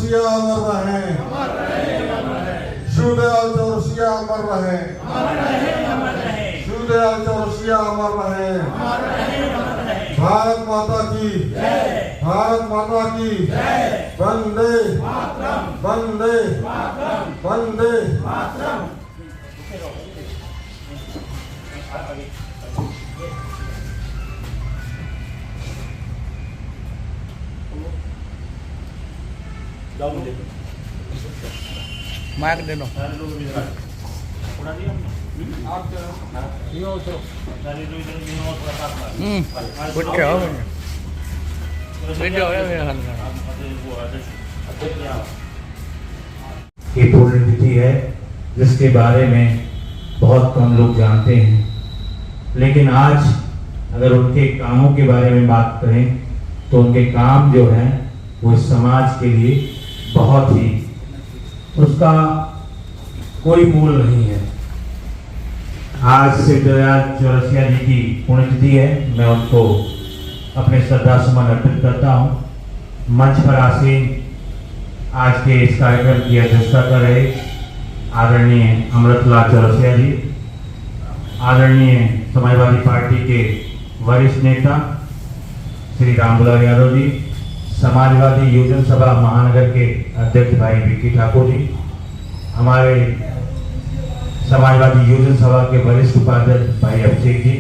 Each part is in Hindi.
चौरसिया अमर रहे, शिवदयाल चौरसिया अमर रहे, शिवदयाल चौरसिया अमर रहे। भारत माता की, भारत माता की, वंदे वंदे वंदे। माइक दे दो। ये पुण्यतिथि है जिसके बारे में बहुत कम लोग जानते हैं, लेकिन आज अगर उनके कामों के बारे में बात करें तो उनके काम जो हैं वो इस समाज के लिए बहुत ही, उसका कोई मूल नहीं है। आज शिवदयाल चौरसिया जी की पुण्यतिथि है, मैं उनको अपने श्रद्धा सुमन अर्पित करता हूँ। मंच पर आसीन आज के इस कार्यक्रम की अध्यक्षता कर रहे आदरणीय अमृतलाल चौरसिया जी, आदरणीय समाजवादी पार्टी के वरिष्ठ नेता श्री रामदुलाल यादव जी, समाजवादी योजना सभा महानगर के अध्यक्ष भाई विक्की ठाकुर जी, हमारे समाजवादी योजना सभा के वरिष्ठ उपाध्यक्ष भाई अभिषेक जी,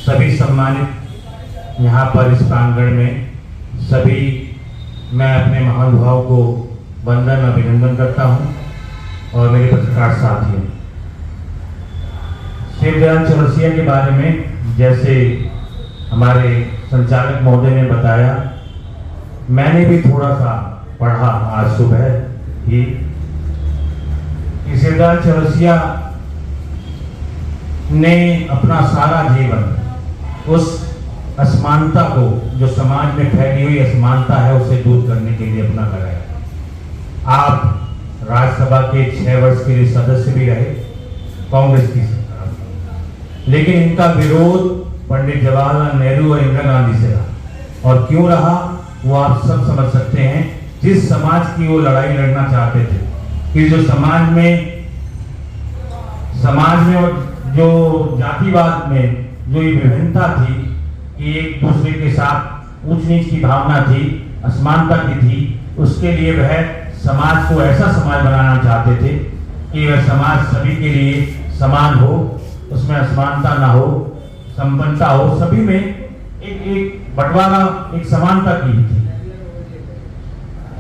सभी सम्मानित यहाँ पर इस प्रांगण में सभी, मैं अपने महानुभाव को वंदन अभिनंदन करता हूँ और मेरे पत्रकार साथियों। शिवदयाल चौरसिया के बारे में जैसे हमारे संचालक महोदय ने बताया, मैंने भी थोड़ा सा पढ़ा आज सुबह ही। शिवदयाल चौरसिया ने अपना सारा जीवन उस असमानता को, जो समाज में फैली हुई असमानता है, उसे दूर करने के लिए अपना लगाया। आप राज्यसभा के 6 वर्ष के लिए सदस्य भी रहे कांग्रेस की सरकार में, लेकिन इनका विरोध पंडित जवाहरलाल नेहरू और इंदिरा गांधी से रहा। और क्यों रहा वो आप सब समझ सकते हैं। जिस समाज की वो लड़ाई लड़ना चाहते थे कि जो समाज में जो जातिवाद में जो ये विभिन्नता थी कि एक दूसरे के साथ ऊंच नीच की भावना थी, असमानता की थी, उसके लिए वह समाज को ऐसा समाज बनाना चाहते थे कि वह समाज सभी के लिए समान हो, उसमें असमानता ना हो, संपन्नता हो, सभी में एक बंटवारा, एक समानता की थी।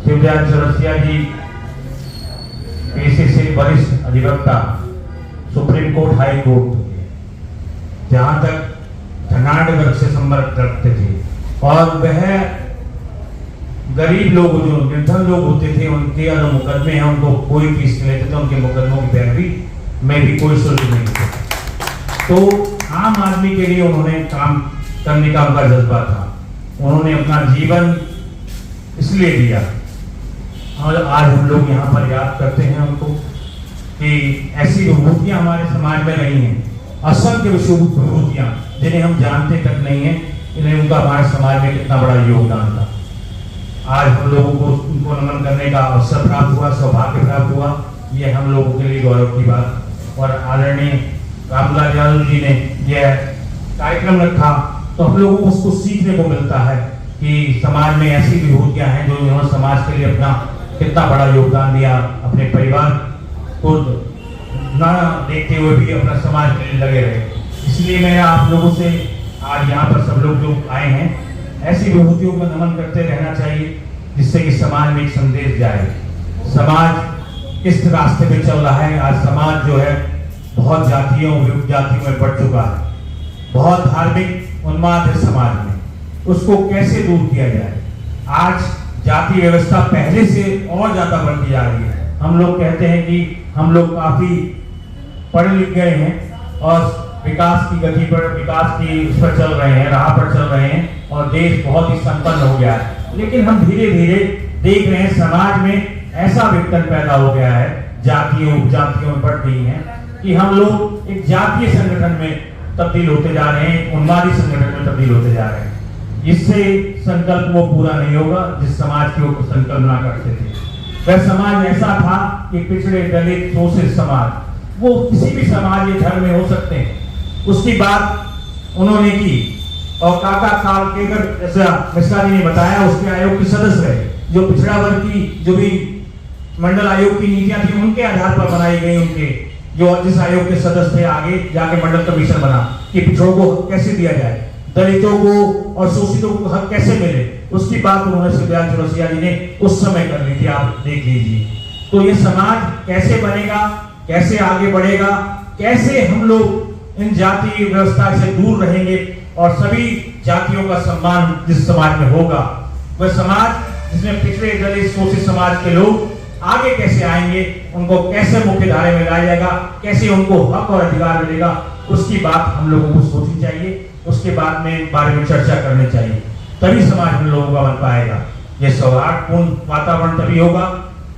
शिवदयाल चौरसिया जी पेशे से वरिष्ठ अधिवक्ता, सुप्रीम कोर्ट, हाई कोर्ट, जहां तक धनाढ़ वर्ग से संपर्क रखते थे, और वह गरीब लोग, जो निर्धन लोग होते थे, उनके जो मुकदमे हैं उनको कोई फीस नहीं लेते थे, उनके मुकदमों की पैरवी में भी कोई शुल्क नहीं था। तो आम आदमी के लिए उन्होंने काम करने का उनका जज्बा था, उन्होंने अपना जीवन इसलिए दिया। और आज हम लोग यहाँ पर याद करते हैं उनको कि ऐसी विभूतियां हमारे समाज में नहीं है, असंख्य विभूतियां जिन्हें हम जानते तक नहीं है, इन्हें उनका हमारे समाज में कितना बड़ा योगदान था। आज हम लोगों को उनको नमन करने का अवसर प्राप्त हुआ, सौभाग्य प्राप्त हुआ, ये हम लोगों के लिए गौरव की बात। और आदरणीय रामदुलाल यादव जी ने यह कार्यक्रम रखा तो हम लोगों को उसको सीखने को मिलता है कि समाज में ऐसी विभूतियां हैं जो इन्होंने समाज के लिए अपना कितना बड़ा योगदान दिया, अपने परिवार को ना देखते हुए भी अपना समाज के लिए लगे रहे। इसलिए मैं आप लोगों से आज यहाँ पर सब लोग जो आए हैं, ऐसी विभूतियों को नमन करते रहना चाहिए जिससे कि समाज में एक संदेश जाए। समाज किस रास्ते पे चल रहा है? आज समाज जो है बहुत जातियों, विविध जातियों में बढ़ चुका है, बहुत धार्मिक उन्माद है समाज में, उसको कैसे दूर किया जाए? आज जाति व्यवस्था पहले से और ज्यादा बढ़ती जा रही है। हम लोग कहते हैं कि हम लोग काफी पढ़ लिख गए हैं और विकास की गति पर, विकास की उस पर चल रहे हैं, राह पर चल रहे हैं और देश बहुत ही संपन्न हो गया है। लेकिन हम धीरे धीरे देख रहे हैं समाज में ऐसा विघटन पैदा हो गया है, जातियों उपजातियों में बढ़ गई है कि हम लोग एक जातीय संगठन में तब्दील होते जा रहे हैं, उन्मादी संगठन में तब्दील होते जा रहे हैं। इससे संकल्प वो पूरा नहीं होगा जिस समाज की वो संकल्पना करते थे। वह समाज ऐसा था कि पिछड़े दलित शोषित समाज, वो किसी भी समाज या धर्म में हो सकते हैं, उसकी बात उन्होंने की। और काका काल केकर जैसा मिश्रा जी ने बताया, उसके आयोग के सदस्य रहे, जो पिछड़ा वर्ग की जो भी मंडल आयोग की नीतियां थी उनके आधार पर बनाई गई। उनके जो जिस आयोग के सदस्य थे आगे जाके मंडल कमीशन बना कि पिछड़ों को कैसे दिया जाए, दलितों को और शोषितों को हक कैसे मिले, उसकी बात उन्होंने शिवदयाल चौरसिया जी ने उस समय कर ली थी। आप देख लीजिए। तो ये समाज कैसे बनेगा, कैसे आगे बढ़ेगा, कैसे हम लोग इन जाति व्यवस्था से दूर रहेंगे और सभी जातियों का सम्मान जिस समाज में होगा, वह समाज जिसमें पिछड़े दलित शोषित समाज के लोग आगे कैसे आएंगे, उनको कैसे मुख्य धारे में लाया जाएगा, कैसे उनको हक और अधिकार मिलेगा, उसकी बात हम लोगों को सोचनी चाहिए। उसके बाद में बारे में चर्चा करनी चाहिए, तभी समाज हम लोगों का बन पाएगा। ये सौहार्दपूर्ण वातावरण तभी होगा,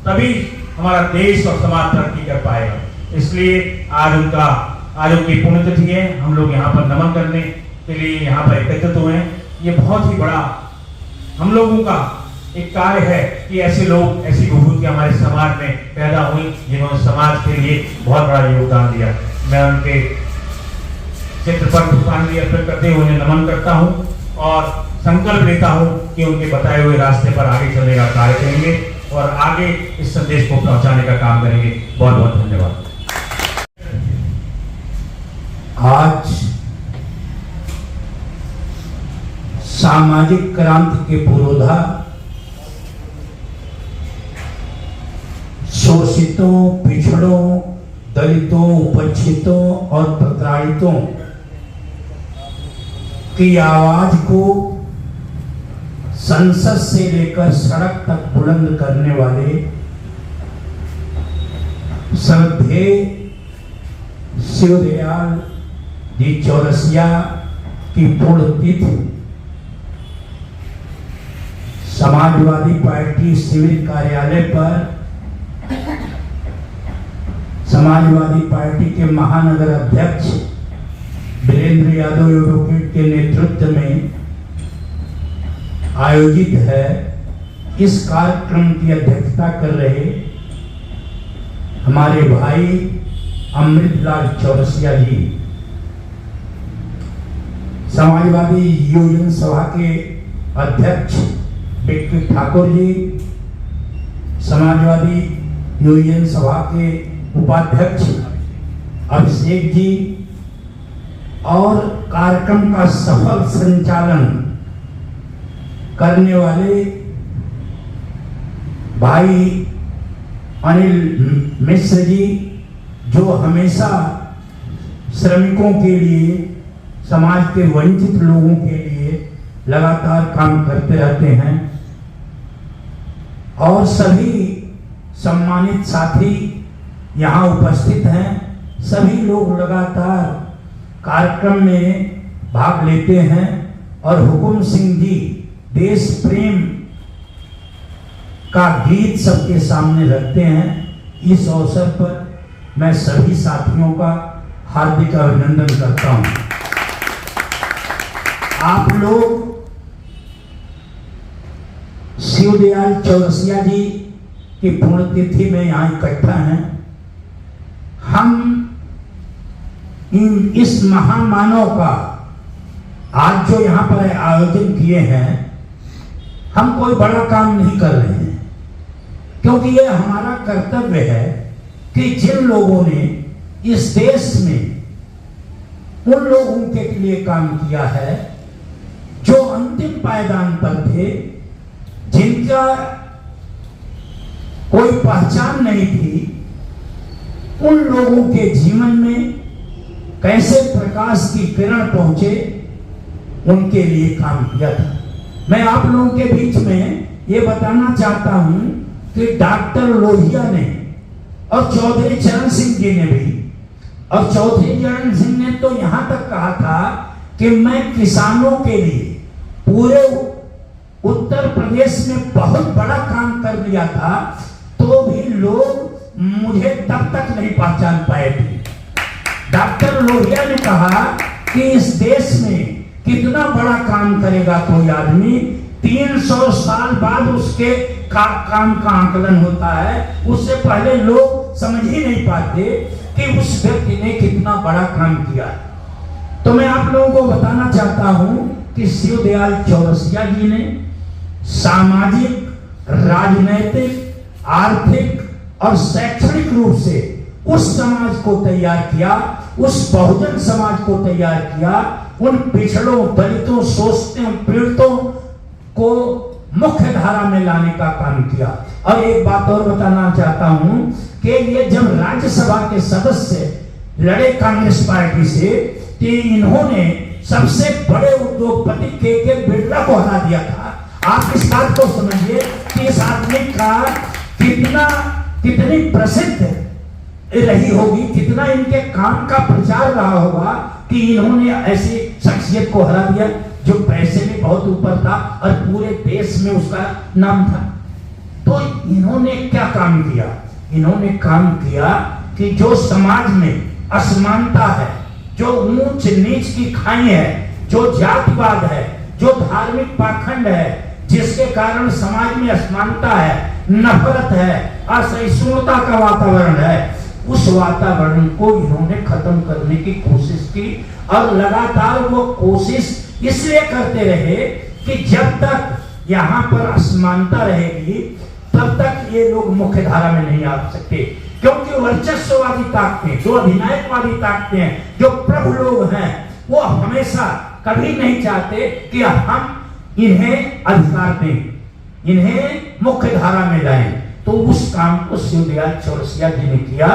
तभी हमारा देश और समाज तरक्की कर पाएगा। इसलिए आज उनकी पुण्यतिथि है, हम लोग यहाँ पर नमन करने के लिए यहाँ पर एकत्रित हुए हैं। ये बहुत ही बड़ा हम लोगों का एक कार्य है कि ऐसे लोग, ऐसी विभूतियां हमारे समाज में पैदा हुई जिन्होंने समाज के लिए बहुत बड़ा योगदान दिया। मैं उनके चित्र पर पुष्पांजलि अर्पित करते हुए उन्हें नमन करता हूं और संकल्प लेता हूं कि उनके बताए हुए रास्ते पर आगे चलने का कार्य करेंगे और आगे इस संदेश को पहुंचाने का काम करेंगे। बहुत बहुत धन्यवाद। आज सामाजिक क्रांति के पुरोधा शोषितों, पिछड़ों, दलितों, उपेक्षितों और प्रताड़ितों की आवाज को संसद से लेकर सड़क तक बुलंद करने वाले श्रद्धेय शिवदयाल जी चौरसिया की पुण्यतिथि समाजवादी पार्टी सिविल कार्यालय पर समाजवादी पार्टी के महानगर अध्यक्ष वीरेंद्र यादव एडवोकेट के नेतृत्व में आयोजित है। इस कार्यक्रम की अध्यक्षता कर रहे हमारे भाई अमृतलाल चौरसिया जी, समाजवादी योजना सभा के अध्यक्ष बिक्की ठाकुर जी, समाजवादी योजना सभा के उपाध्यक्ष अभिषेक जी और कार्यक्रम का सफल संचालन करने वाले भाई अनिल मिश्र जी, जो हमेशा श्रमिकों के लिए, समाज के वंचित लोगों के लिए लगातार काम करते रहते हैं, और सभी सम्मानित साथी यहाँ उपस्थित हैं। सभी लोग लगातार कार्यक्रम में भाग लेते हैं और हुकुम सिंह जी देश प्रेम का गीत सबके सामने रखते हैं। इस अवसर पर मैं सभी साथियों का हार्दिक अभिनंदन करता हूं। आप लोग शिवदयाल चौरसिया जी की पुण्यतिथि में यहाँ इकट्ठा हैं। हम इस महामानव का आज जो यहाँ पर आयोजन किए हैं, हम कोई बड़ा काम नहीं कर रहे हैं, क्योंकि ये हमारा कर्तव्य है कि जिन लोगों ने इस देश में उन लोगों के लिए काम किया है जो अंतिम पायदान पर थे, जिनका कोई पहचान नहीं थी, उन लोगों के जीवन में कैसे प्रकाश की किरण पहुंचे, उनके लिए काम किया था। मैं आप लोगों के बीच में ये बताना चाहता हूं कि डॉक्टर लोहिया ने और चौधरी चरण सिंह जी ने भी, और चौधरी चरण सिंह ने तो यहां तक कहा था कि मैं किसानों के लिए पूरे उत्तर प्रदेश में बहुत बड़ा काम कर दिया था, तो भी लोग मुझे तब तक नहीं पहचान पाए थे। डॉक्टर लोहिया ने कहा कि इस देश में कितना बड़ा काम करेगा कोई आदमी, 300 साल बाद उसके काम का आकलन होता है। उससे पहले लोग समझ ही नहीं पाते कि उस व्यक्ति ने कितना बड़ा काम किया। तो मैं आप लोगों को बताना चाहता हूं कि शिवदयाल चौरसिया जी ने सामाजिक, राजनैतिक, आर्थिक और शैक्षणिक रूप से उस समाज को तैयार किया, उस बहुजन समाज को तैयार किया, उन पिछड़ों, दलितों, शोषितों, पीड़ितों को मुख्य धारा में लाने का काम किया। और एक बात और बताना चाहता हूं कि ये जब राज्यसभा के सदस्य लड़े कांग्रेस पार्टी से, कि इन्होंने सबसे बड़े उद्योगपति के बिरला को हरा दिया था। आप इस बात को समझिए कि इस आदमी का कितनी प्रसिद्ध रही होगी, कितना इनके काम का प्रचार रहा होगा कि इन्होंने ऐसी शख्सियत को हरा दिया जो पैसे में बहुत ऊपर था और पूरे देश में उसका नाम था। तो इन्होंने क्या काम किया? इन्होंने काम किया कि जो समाज में असमानता है, जो ऊंच नीच की खाई है, जो जातिवाद है, जो धार्मिक पाखंड है, जिसके कारण समाज में असमानता है, नफरत है, असहिष्णुता का वातावरण है, उस वातावरण को इन्होंने खत्म करने की कोशिश की। और लगातार वो कोशिश इसलिए करते रहे कि जब तक यहाँ पर असमानता रहेगी तब तक ये लोग मुख्य धारा में नहीं आ सकते, क्योंकि वर्चस्ववादी ताकतें, जो अधिनायकवादी ताकतें हैं, जो प्रभु लोग हैं, वो हमेशा कभी नहीं चाहते कि हम इन्हें अधिकार दें, इन्हें मुख्य धारा में लाएं। तो उस काम को शिवदयाल चौरसिया जी ने किया।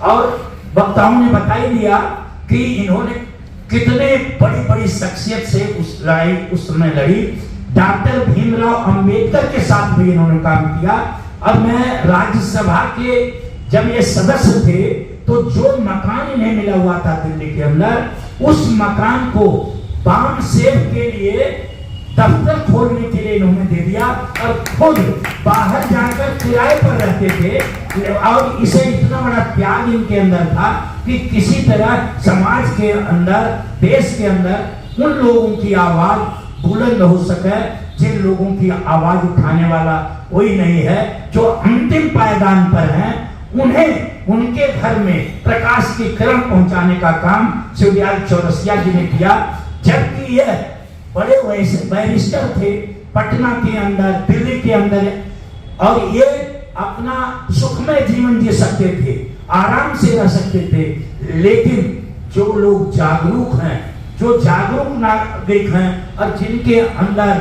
और वक्ताओं ने बता ही दिया कि इन्होंने कितने बड़ी बड़ी शख्सियत से उस लड़ाई उस समय लड़ी। डॉक्टर भीमराव अंबेडकर के साथ भी इन्होंने काम किया। और मैं राज्यसभा के जब ये सदस्य थे तो जो मकान इन्हें मिला हुआ था दिल्ली के अंदर, उस मकान को बाम सेव के लिए दफ्तर खोलने के लिए इन्होंने दे दिया और खुद बाहर जाकर किराए पर रहते थे। और इसे इतना बड़ा त्याग इनके अंदर था कि किसी तरह समाज के अंदर, देश के अंदर उन लोगों की आवाज बुलंद हो सके जिन लोगों की आवाज उठाने वाला कोई नहीं है, जो अंतिम पायदान पर हैं, उन्हें उनके घर में प्रकाश की किरण पहुंचाने का काम शिवदयाल चौरसिया जी ने किया। जबकि यह बड़े वैसे बैरिस्टर थे पटना के अंदर, दिल्ली के अंदर, और ये अपना सुखमय जीवन जी सकते थे, आराम से रह सकते थे। लेकिन जो लोग जागरूक हैं, जो जागरूक नागरिक हैं और जिनके अंदर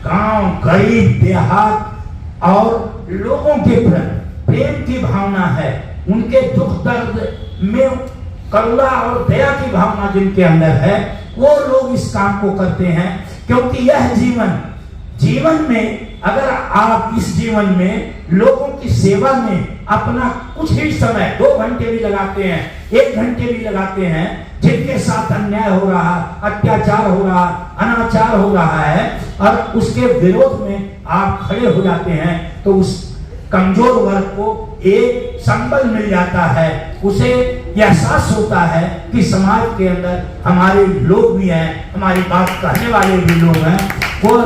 गांव, गरीब, देहात और लोगों के प्रति प्रेम की भावना है, उनके दुख दर्द में करुणा और दया की भावना जिनके अंदर है, वो लोग इस काम को करते हैं। क्योंकि यह जीवन में अगर आप इस जीवन में लोगों की सेवा में अपना कुछ ही समय, 2 घंटे भी लगाते हैं, 1 घंटे भी लगाते हैं, जिनके साथ अन्याय हो रहा, अत्याचार हो रहा, अनाचार हो रहा है, और उसके विरोध में आप खड़े हो जाते हैं, तो उस कमजोर वर्ग को एक संबल मिल जाता है। उसे एहसास होता है कि समाज के अंदर हमारे लोग भी हैं, हमारी बात कहने वाले भी लोग हैं। वो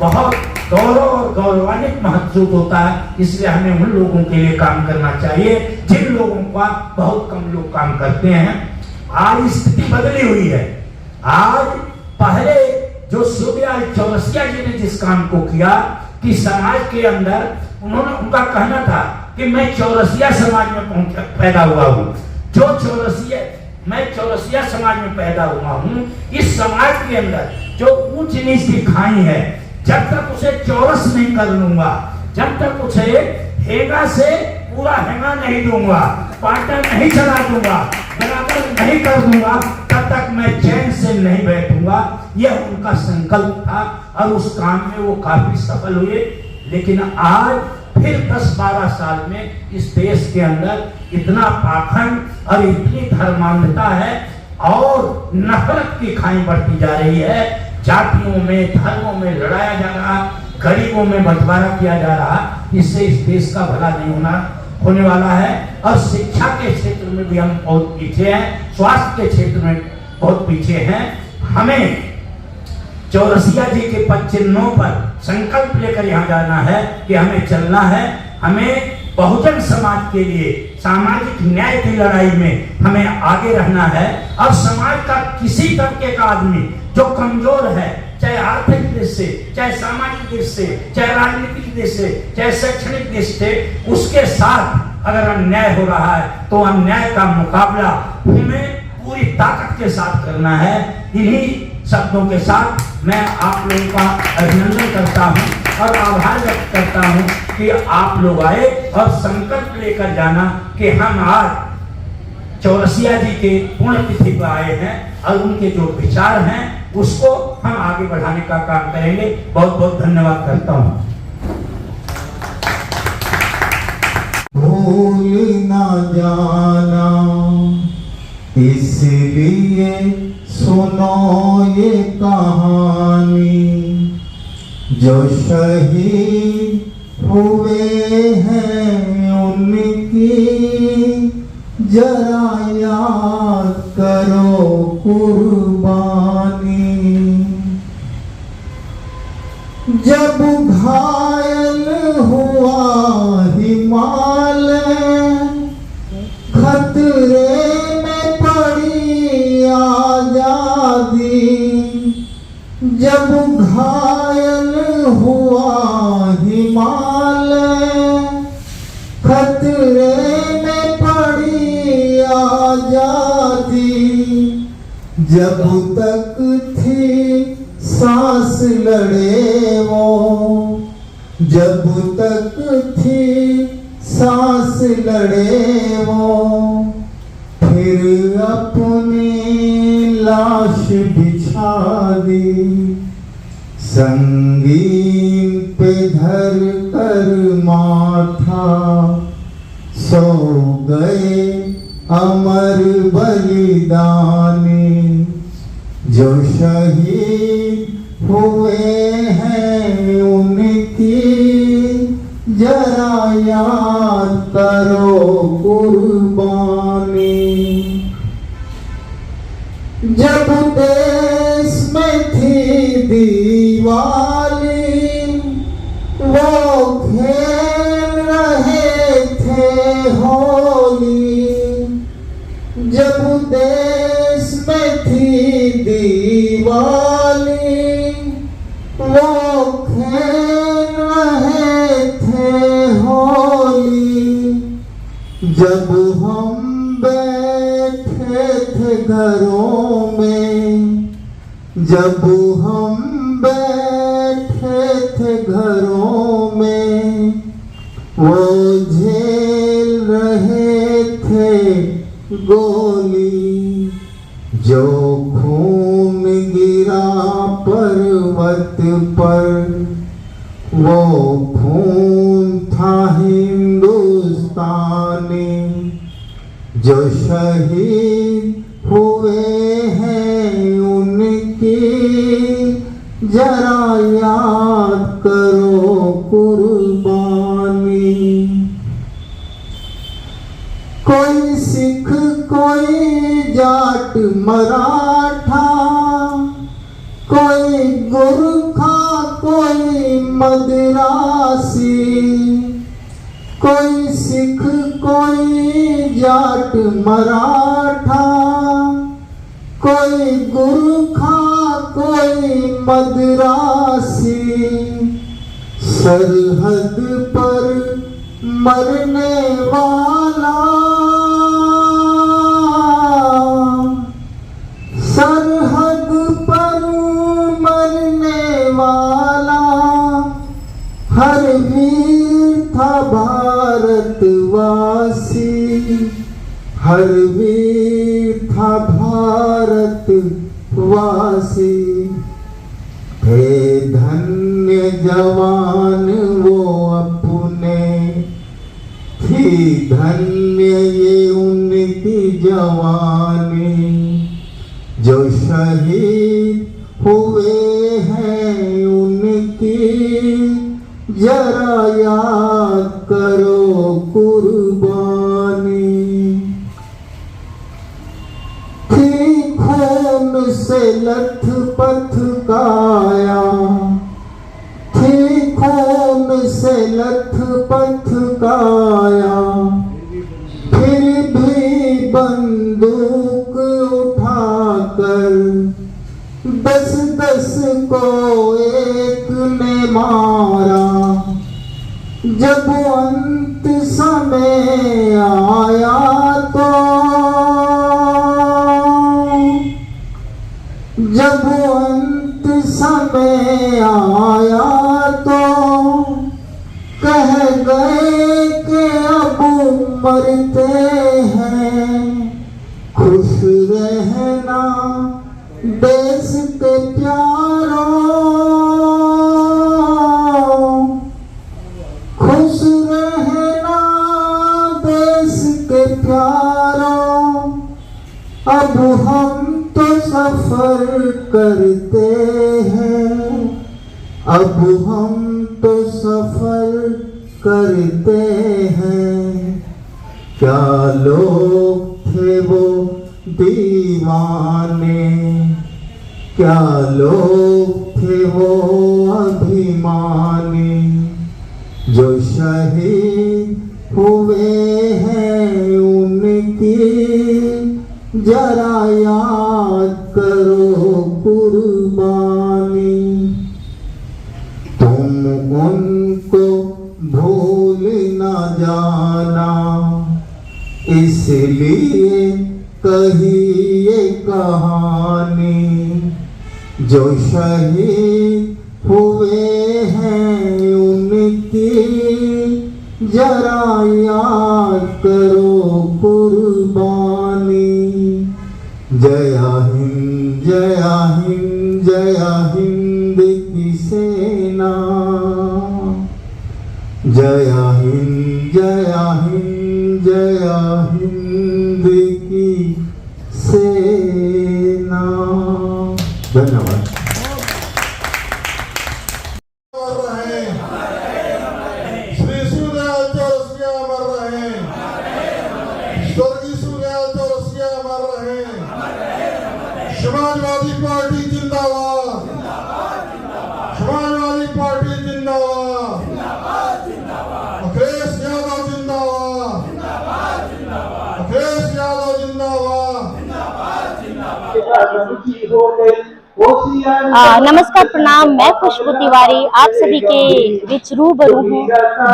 बहुत गौरव और गौरवान्वित महसूस होता है। इसलिए हमें उन लोगों के लिए काम करना चाहिए जिन लोगों का बहुत कम लोग काम करते हैं। आज स्थिति बदली हुई है। आज पहले जो शिवदयाल चौरसिया जी ने जिस काम को किया कि समाज के अंदर उन्होंने, उनका कहना था कि मैं चौरसिया समाज में पैदा हुआ हूँ, मैं चौरसिया समाज में पैदा हुआ हूँ। इस समाज के अंदर जो ऊंच नीच की खाई है, जब तक उसे चौरस नहीं कर लूंगा, जब तक उसे हेगा से पूरा हेगा नहीं दूंगा, पाटा नहीं चला दूंगा, बराबर नहीं कर दूंगा, तब तक मैं चैन से नहीं बैठूंगा। यह उनका संकल्प था और उस काम में वो काफी सफल हुए। लेकिन आज फिर 10-12 साल में इस देश के अंदर इतना पाखंड और इतनी धर्मांधता है और नफरत की खाई बढ़ती जा रही है। जातियों में, धर्मों में लड़ाया जा रहा, गरीबों में बंटवारा किया जा रहा। इससे इस देश का भला नहीं होने वाला है। और शिक्षा के क्षेत्र में भी हम बहुत पीछे हैं, स्वास्थ्य के क्षेत्र में बहुत पीछे हैं। हमें चौरसिया जी के पद चिन्हों पर संकल्प लेकर यहाँ जाना है कि हमें चलना है, हमें बहुजन समाज के लिए सामाजिक न्याय की लड़ाई में हमें आगे रहना है। और समाज का किसी तबके का आदमी जो कमजोर है, चाहे आर्थिक दृष्टि से, चाहे सामाजिक दृष्टि से, चाहे राजनीतिक दृष्टि से, चाहे शैक्षणिक दृष्टि से, उसके साथ अगर अन्याय हो रहा है तो अन्याय का मुकाबला हमें पूरी ताकत के साथ करना है। इन्हीं शब्दों के साथ मैं आप लोगों का अभिनंदन करता हूं और आभार व्यक्त करता हूं कि आप लोग आए और संकल्प लेकर जाना कि हम आज चौरसिया जी के पुण्यतिथि पर आए हैं और उनके जो विचार हैं उसको हम आगे बढ़ाने का काम करेंगे। बहुत बहुत धन्यवाद करता हूं। भूल ना जाना इसलिए सुनो ये कहानी, जो शहीद हुए हैं उनकी जरा याद करो कुर्बानी। जब घायल हुआ हिमालय, खतरे में पड़ी आजादी। जब घायल हुआ हिमालय, खतरे में पड़ी आजादी। जब तक थी सांस लड़े वो, जब तक थी सांस लड़े वो, फिर अपनी लाश बिछा दी। संगीन पे धर कर माथा, सो गए अमर बलिदानी। जो शहीद हुए हैं उनकी जरा याद करो कुर्बानी। जब देश में थी दिवाली, वो खेल रहे थे होली। जब देश में थी दिवाली, वो खेल रहे थे होली। जब हम बैठे थे घरों में, जब हम बैठे थे घरों में, वो झेल रहे थे गोली। जो खून गिरा पर्वत पर, वो खून था हिंदुस्तानी। जो शहीद हुए हैं उनकी जरा याद करो कुर्बानी। कोई सिख, कोई जाट मराठा, कोई गुरखा, कोई मद्रासी। कोई सिख, कोई जाट मराठा, कोई गुरखा, कोई मद्रासी। सरहद पर मरने वाला, सरहद पर मरने वाला, हर वीर था भारतवासी। हर वीर था भारतवासी। थे धन्य जवान वो अपने, थी धन्य ये उनकी जवानी। जो शहीद हुए हैं उनकी जरा याद करो कुर्बानी। थी खून से लथपथ काया, थी खून से लथपथ काया, फिर भी बंदूक उठाकर 10-10 को एक ने मारा। जब अंत समय आया तो, जब अंत समय आया तो कह गए कि अब मरते हैं। खुश रहना देश के प्यारों, खुश रहना देश के प्यारों। अब हम तो सफर करते हैं, अब हम तो सफर करते हैं। क्या लोग थे वो दीवाने, क्या लोग थे वो अभिमानी, जो शहीद हुए हैं उनकी जरा याद करो कुर्बानी। तुम उनको भूल न जाना, इसलिए कही ये कहानी। जो शहीद हुए हैं उनकी जरा याद करो कुर्बानी। जय हिंद, जय हिंद, जय हिंद की सेना। जय हिंद, जय हिंद, जय हिंद की सेना। धन्यवाद। श्री सूर्यदयाल चौरसिया अमर रहे, स्वर्गीय सूर्यदयाल चौरसिया अमर रहे। समाजवादी पार्टी जिंदाबाद, समाजवादी पार्टी जिंदाबाद, अखिलेश यादव जिंदाबाद, अखिलेश यादव जिंदाबाद। नमस्कार, प्रणाम। मैं खुशबू तिवारी आप सभी के बीच रूबरू हूँ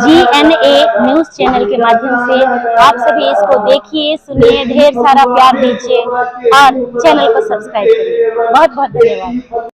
GNA न्यूज चैनल के माध्यम से। आप सभी इसको देखिए, सुनिए, ढेर सारा प्यार दीजिए और चैनल को सब्सक्राइब करिए। बहुत बहुत धन्यवाद।